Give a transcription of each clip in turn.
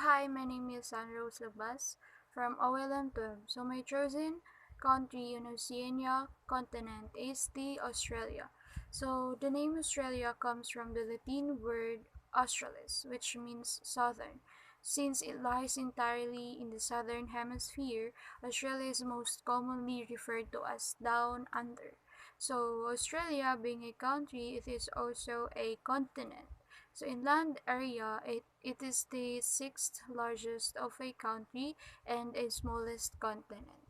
Hi, my name is Ros'e from OLM 12. So my chosen country in Oceania continent is the Australia. So the name Australia comes from the Latin word australis, which means southern. Since it lies entirely in the southern hemisphere, Australia is most commonly referred to as down under. So Australia being a country, it is also a continent. So in land area, it is the sixth largest of a country and a smallest continent.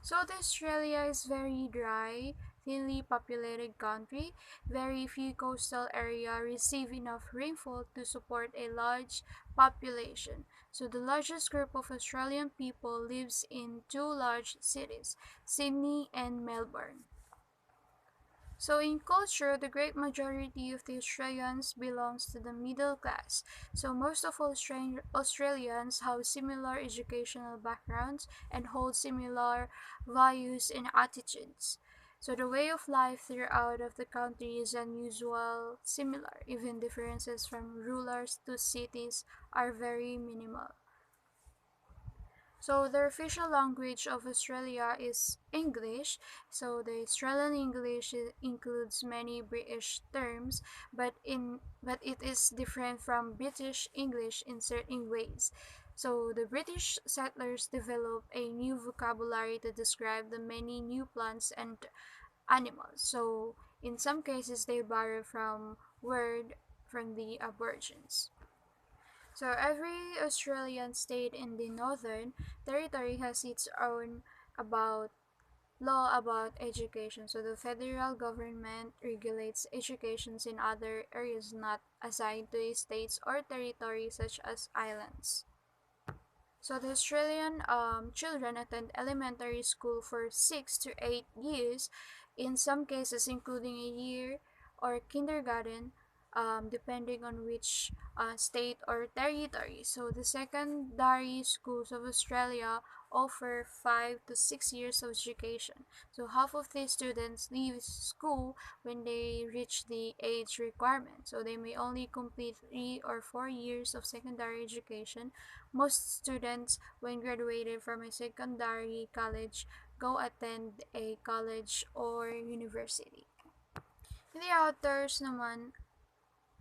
So the Australia is very dry, thinly populated country. Very few coastal area receive enough rainfall to support a large population. So the largest group of Australian people lives in two large cities, Sydney and Melbourne. So in culture, the great majority of the Australians belongs to the middle class. So most of Australians have similar educational backgrounds and hold similar values and attitudes. So the way of life throughout of the country is unusual, similar. Even differences from rulers to cities are very minimal. So the official language of Australia is English. So the Australian English includes many British terms, but it is different from British English in certain ways. So the British settlers developed a new vocabulary to describe the many new plants and animals. So in some cases they borrow from word from the Aborigines. So every Australian state in the Northern Territory has its own about law about education. So the federal government regulates educations in other areas not assigned to states or territories such as islands. So the Australian children attend elementary school for 6 to 8 years, in some cases including a year or kindergarten, depending on which state or territory. So the secondary schools of Australia offer 5 to 6 years of education. So half of the students leave school when they reach the age requirement. So they may only complete 3 or 4 years of secondary education. Most students, when graduated from a secondary college, go attend a college or university. In the outdoors naman,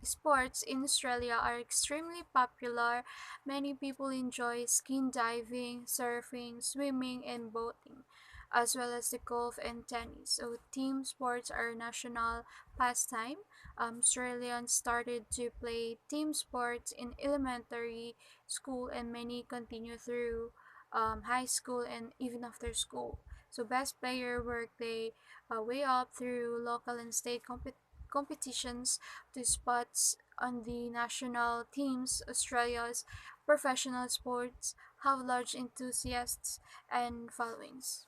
sports in Australia are extremely popular. Many people enjoy skin diving, surfing, swimming, and boating, as well as the golf and tennis. So, team sports are national pastime. Australians started to play team sports in elementary school, and many continue through high school and even after school. So, best player work their way up through local and state competitions to spots on the national teams. Australia's professional sports have large enthusiasts and followings.